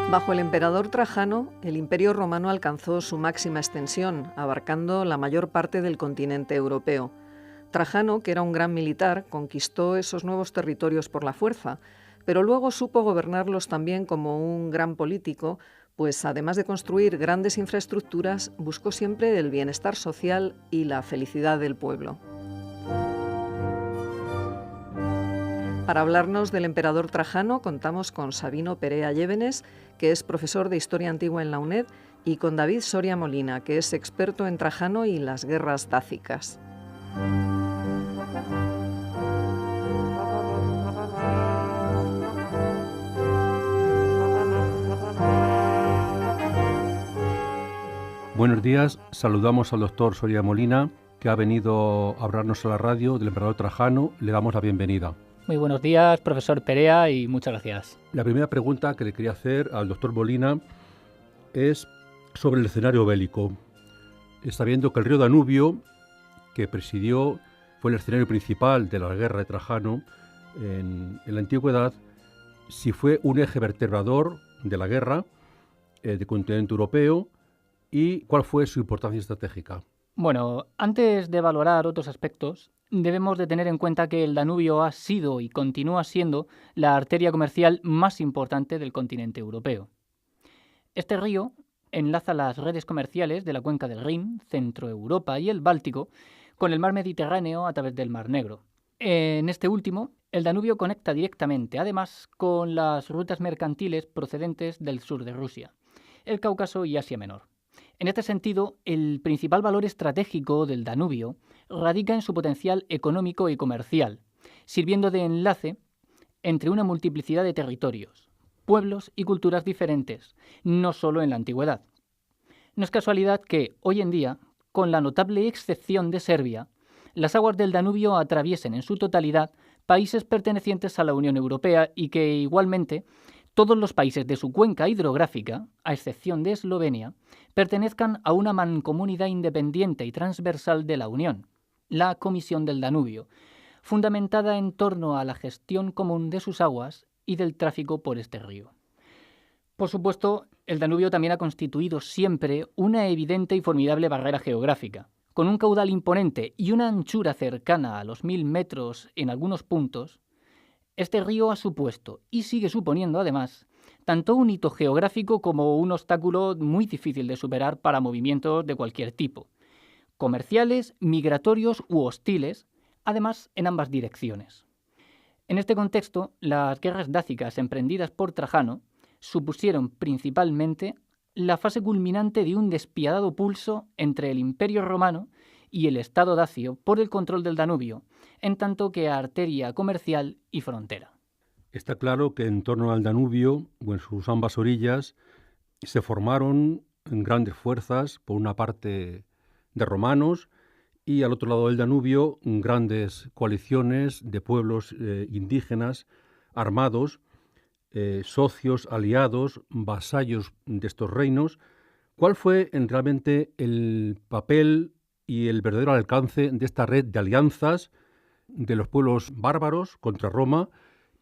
Bajo el emperador Trajano, el Imperio Romano alcanzó su máxima extensión, abarcando la mayor parte del continente europeo. Trajano, que era un gran militar, conquistó esos nuevos territorios por la fuerza, pero luego supo gobernarlos también como un gran político, pues además de construir grandes infraestructuras, buscó siempre el bienestar social y la felicidad del pueblo. Para hablarnos del emperador Trajano, contamos con Sabino Perea Llévenes, que es profesor de Historia Antigua en la UNED, y con David Soria Molina, que es experto en Trajano y las guerras dácicas. Buenos días, saludamos al doctor Soria Molina, que ha venido a hablarnos a la radio del emperador Trajano. Le damos la bienvenida. Muy buenos días, profesor Perea, y muchas gracias. La primera pregunta que le quería hacer al doctor Molina es sobre el escenario bélico. Está viendo que el río Danubio, que presidió, fue el escenario principal de la guerra de Trajano en la antigüedad, si fue un eje vertebrador de la guerra del continente europeo y cuál fue su importancia estratégica. Bueno, antes de valorar otros aspectos, debemos de tener en cuenta que el Danubio ha sido y continúa siendo la arteria comercial más importante del continente europeo. Este río enlaza las redes comerciales de la cuenca del Rin, Centroeuropa y el Báltico con el mar Mediterráneo a través del Mar Negro. En este último, el Danubio conecta directamente, además, con las rutas mercantiles procedentes del sur de Rusia, el Cáucaso y Asia Menor. En este sentido, el principal valor estratégico del Danubio radica en su potencial económico y comercial, sirviendo de enlace entre una multiplicidad de territorios, pueblos y culturas diferentes, no solo en la antigüedad. No es casualidad que, hoy en día, con la notable excepción de Serbia, las aguas del Danubio atraviesen en su totalidad países pertenecientes a la Unión Europea y que, igualmente, todos los países de su cuenca hidrográfica, a excepción de Eslovenia, pertenezcan a una mancomunidad independiente y transversal de la Unión, la Comisión del Danubio, fundamentada en torno a la gestión común de sus aguas y del tráfico por este río. Por supuesto, el Danubio también ha constituido siempre una evidente y formidable barrera geográfica. Con un caudal imponente y una anchura cercana a los 1000 metros en algunos puntos, este río ha supuesto, y sigue suponiendo además, tanto un hito geográfico como un obstáculo muy difícil de superar para movimientos de cualquier tipo, comerciales, migratorios u hostiles, además en ambas direcciones. En este contexto, las guerras dácicas emprendidas por Trajano supusieron principalmente la fase culminante de un despiadado pulso entre el Imperio Romano y el Estado dacio por el control del Danubio, en tanto que arteria comercial y frontera. Está claro que en torno al Danubio, o en sus ambas orillas, se formaron grandes fuerzas, por una parte de romanos, y al otro lado del Danubio, grandes coaliciones de pueblos indígenas armados, socios, aliados, vasallos de estos reinos. ¿Cuál fue realmente el papel y el verdadero alcance de esta red de alianzas de los pueblos bárbaros contra Roma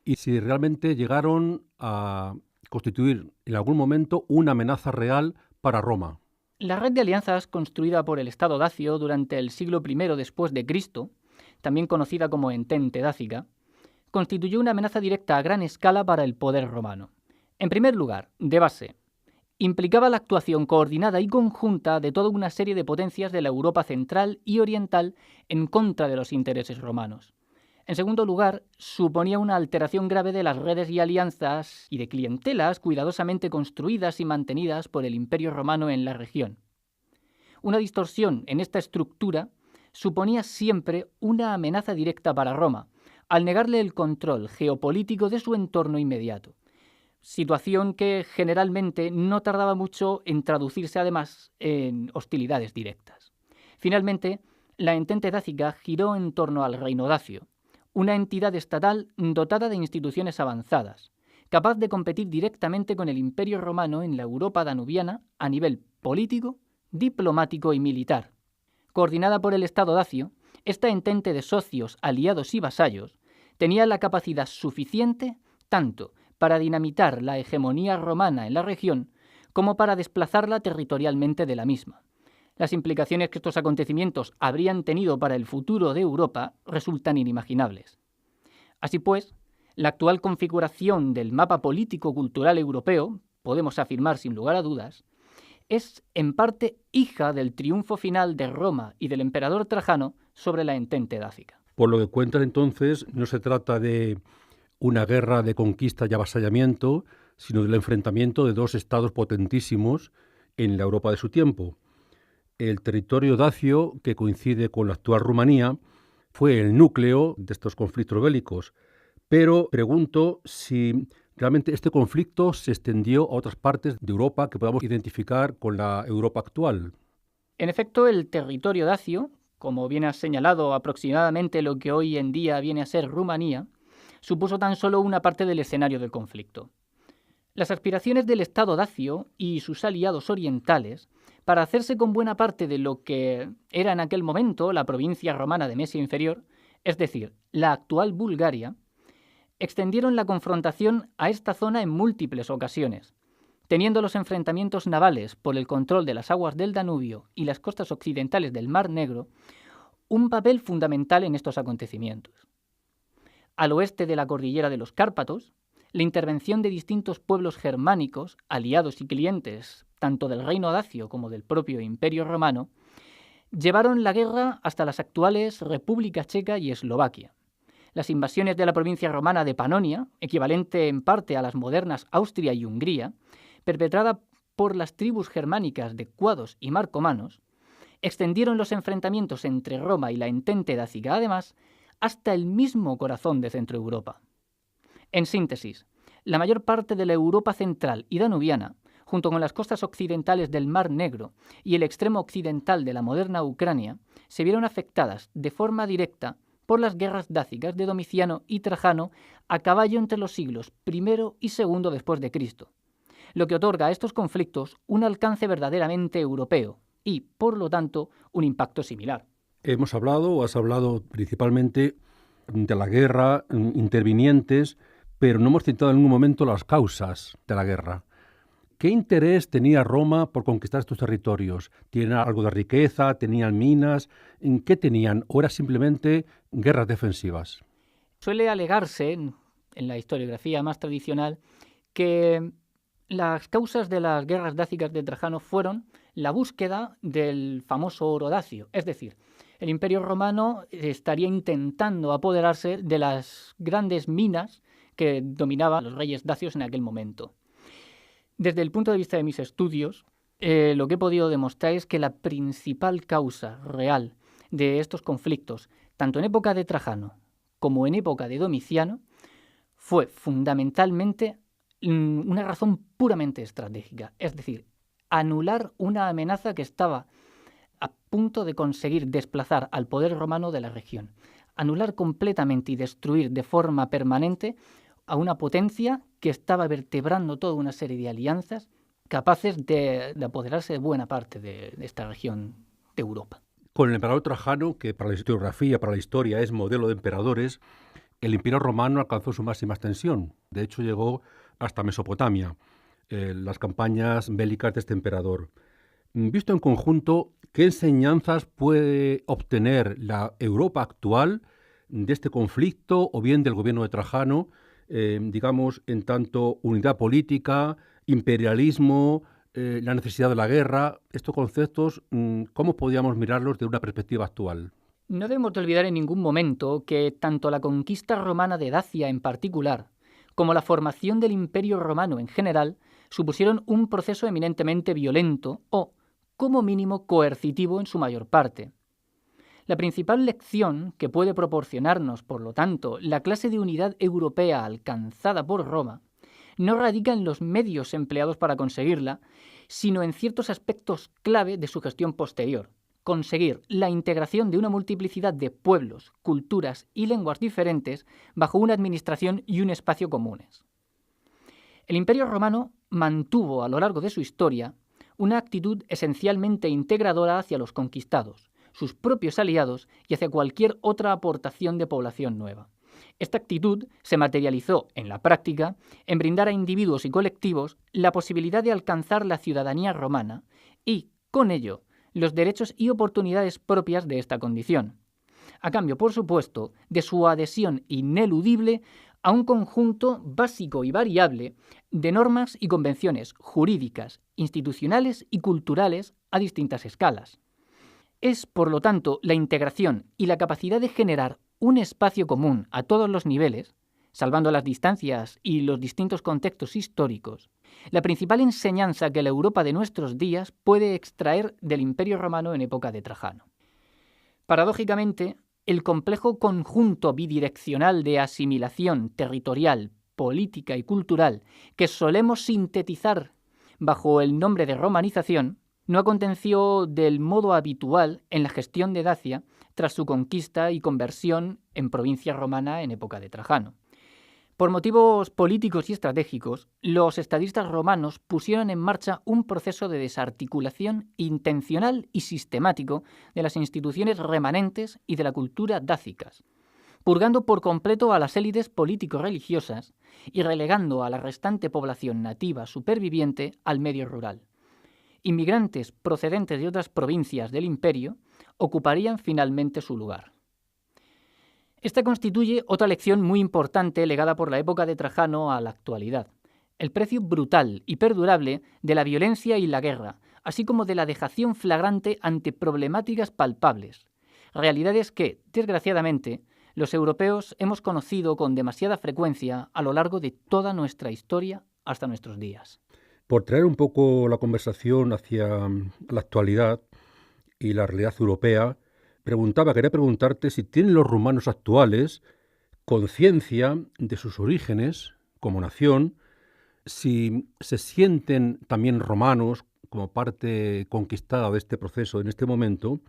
y si realmente llegaron a constituir en algún momento una amenaza real para Roma? La red de alianzas construida por el Estado dacio durante el siglo I después de Cristo, también conocida como Entente Dácica, constituyó una amenaza directa a gran escala para el poder romano. En primer lugar, de base, implicaba la actuación coordinada y conjunta de toda una serie de potencias de la Europa central y oriental en contra de los intereses romanos. En segundo lugar, suponía una alteración grave de las redes y alianzas y de clientelas cuidadosamente construidas y mantenidas por el Imperio Romano en la región. Una distorsión en esta estructura suponía siempre una amenaza directa para Roma, al negarle el control geopolítico de su entorno inmediato. Situación que generalmente no tardaba mucho en traducirse además en hostilidades directas. Finalmente, la Entente Dácica giró en torno al Reino Dacio, una entidad estatal dotada de instituciones avanzadas, capaz de competir directamente con el Imperio Romano en la Europa danubiana a nivel político, diplomático y militar. Coordinada por el Estado dacio, esta entente de socios, aliados y vasallos tenía la capacidad suficiente tanto para dinamitar la hegemonía romana en la región como para desplazarla territorialmente de la misma. Las implicaciones que estos acontecimientos habrían tenido para el futuro de Europa resultan inimaginables. Así pues, la actual configuración del mapa político-cultural europeo, podemos afirmar sin lugar a dudas, es en parte hija del triunfo final de Roma y del emperador Trajano sobre la entente dácica. Por lo que cuentas entonces, no se trata de una guerra de conquista y avasallamiento, sino del enfrentamiento de dos estados potentísimos en la Europa de su tiempo. El territorio dacio, que coincide con la actual Rumanía, fue el núcleo de estos conflictos bélicos, pero pregunto si realmente este conflicto se extendió a otras partes de Europa que podamos identificar con la Europa actual. En efecto, el territorio dacio, como bien has señalado, aproximadamente lo que hoy en día viene a ser Rumanía, supuso tan solo una parte del escenario del conflicto. Las aspiraciones del Estado dacio y sus aliados orientales para hacerse con buena parte de lo que era en aquel momento la provincia romana de Mesia Inferior, es decir, la actual Bulgaria, extendieron la confrontación a esta zona en múltiples ocasiones, teniendo los enfrentamientos navales por el control de las aguas del Danubio y las costas occidentales del Mar Negro un papel fundamental en estos acontecimientos. Al oeste de la cordillera de los Cárpatos, la intervención de distintos pueblos germánicos, aliados y clientes tanto del reino dacio como del propio Imperio Romano, llevaron la guerra hasta las actuales República Checa y Eslovaquia. Las invasiones de la provincia romana de Panonia, equivalente en parte a las modernas Austria y Hungría, perpetrada por las tribus germánicas de cuados y marcomanos, extendieron los enfrentamientos entre Roma y la entente dácica, además, hasta el mismo corazón de Centroeuropa. En síntesis, la mayor parte de la Europa central y danubiana, junto con las costas occidentales del Mar Negro y el extremo occidental de la moderna Ucrania, se vieron afectadas de forma directa por las guerras dácicas de Domiciano y Trajano a caballo entre los siglos I y II después de Cristo, lo que otorga a estos conflictos un alcance verdaderamente europeo y, por lo tanto, un impacto similar. Has hablado principalmente de la guerra, intervinientes, pero no hemos citado en ningún momento las causas de la guerra. ¿Qué interés tenía Roma por conquistar estos territorios? ¿Tenían algo de riqueza? ¿Tenían minas? ¿En qué tenían? ¿O era simplemente guerras defensivas? Suele alegarse, en la historiografía más tradicional, que las causas de las guerras dácicas de Trajano fueron la búsqueda del famoso oro dacio, es decir, el Imperio Romano estaría intentando apoderarse de las grandes minas que dominaban los reyes dacios en aquel momento. Desde el punto de vista de mis estudios, lo que he podido demostrar es que la principal causa real de estos conflictos, tanto en época de Trajano como en época de Domiciano, fue fundamentalmente una razón puramente estratégica, es decir, anular una amenaza que estaba a punto de conseguir desplazar al poder romano de la región, anular completamente y destruir de forma permanente a una potencia que estaba vertebrando toda una serie de alianzas capaces de apoderarse de buena parte de esta región de Europa. Con el emperador Trajano, que para la historiografía, para la historia, es modelo de emperadores, el Imperio Romano alcanzó su máxima extensión. De hecho, llegó hasta Mesopotamia, las campañas bélicas de este emperador. Visto en conjunto, ¿qué enseñanzas puede obtener la Europa actual de este conflicto o bien del gobierno de Trajano, digamos, en tanto unidad política, imperialismo, la necesidad de la guerra? Estos conceptos, ¿cómo podríamos mirarlos de una perspectiva actual? No debemos de olvidar en ningún momento que tanto la conquista romana de Dacia en particular, como la formación del Imperio Romano en general, supusieron un proceso eminentemente violento o, como mínimo, coercitivo en su mayor parte. La principal lección que puede proporcionarnos, por lo tanto, la clase de unidad europea alcanzada por Roma, no radica en los medios empleados para conseguirla, sino en ciertos aspectos clave de su gestión posterior. Conseguir la integración de una multiplicidad de pueblos, culturas y lenguas diferentes bajo una administración y un espacio comunes. El Imperio Romano mantuvo a lo largo de su historia una actitud esencialmente integradora hacia los conquistados, sus propios aliados y hacia cualquier otra aportación de población nueva. Esta actitud se materializó en la práctica en brindar a individuos y colectivos la posibilidad de alcanzar la ciudadanía romana y, con ello, los derechos y oportunidades propias de esta condición, a cambio, por supuesto, de su adhesión ineludible a un conjunto básico y variable de normas y convenciones jurídicas, institucionales y culturales a distintas escalas. Es, por lo tanto, la integración y la capacidad de generar un espacio común a todos los niveles, salvando las distancias y los distintos contextos históricos, la principal enseñanza que la Europa de nuestros días puede extraer del Imperio Romano en época de Trajano. Paradójicamente, el complejo conjunto bidireccional de asimilación territorial, política y cultural que solemos sintetizar bajo el nombre de romanización no aconteció del modo habitual en la gestión de Dacia tras su conquista y conversión en provincia romana en época de Trajano. Por motivos políticos y estratégicos, los estadistas romanos pusieron en marcha un proceso de desarticulación intencional y sistemático de las instituciones remanentes y de la cultura dácicas, purgando por completo a las élites político-religiosas y relegando a la restante población nativa superviviente al medio rural. Inmigrantes procedentes de otras provincias del imperio ocuparían finalmente su lugar. Esta constituye otra lección muy importante legada por la época de Trajano a la actualidad: el precio brutal y perdurable de la violencia y la guerra, así como de la dejación flagrante ante problemáticas palpables, realidades que, desgraciadamente, los europeos hemos conocido con demasiada frecuencia a lo largo de toda nuestra historia hasta nuestros días. Por traer un poco la conversación hacia la actualidad y la realidad europea, quería preguntarte si tienen los rumanos actuales conciencia de sus orígenes como nación, si se sienten también romanos como parte conquistada de este proceso en este momento,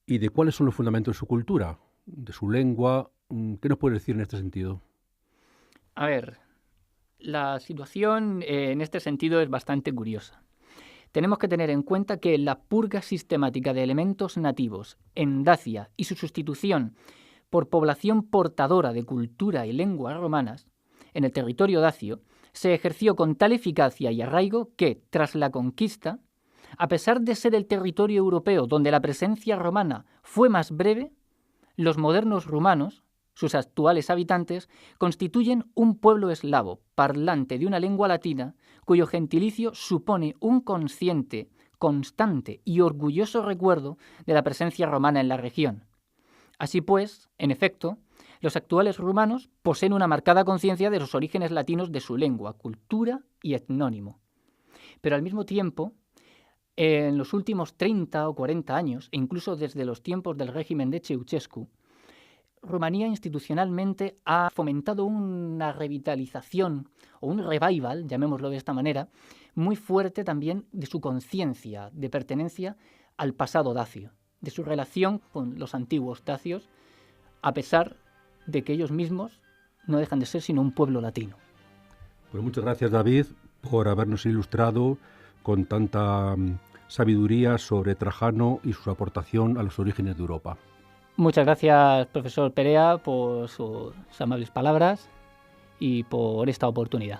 y de cuáles son los fundamentos de su cultura, de su lengua. ¿Qué nos puede decir en este sentido? A ver, la situación en este sentido es bastante curiosa. Tenemos que tener en cuenta que la purga sistemática de elementos nativos en Dacia y su sustitución por población portadora de cultura y lengua romanas en el territorio dacio se ejerció con tal eficacia y arraigo que, tras la conquista, a pesar de ser el territorio europeo donde la presencia romana fue más breve, los modernos rumanos, sus actuales habitantes, constituyen un pueblo eslavo, parlante de una lengua latina, cuyo gentilicio supone un consciente, constante y orgulloso recuerdo de la presencia romana en la región. Así pues, en efecto, los actuales rumanos poseen una marcada conciencia de los orígenes latinos de su lengua, cultura y etnónimo. Pero al mismo tiempo, en los últimos 30 o 40 años, e incluso desde los tiempos del régimen de Ceausescu, Rumanía institucionalmente ha fomentado una revitalización o un revival, llamémoslo de esta manera, muy fuerte también de su conciencia de pertenencia al pasado dacio, de su relación con los antiguos dacios, a pesar de que ellos mismos no dejan de ser sino un pueblo latino. Pues muchas gracias, David, por habernos ilustrado con tanta sabiduría sobre Trajano y su aportación a los orígenes de Europa. Muchas gracias, profesor Perea, por sus amables palabras y por esta oportunidad.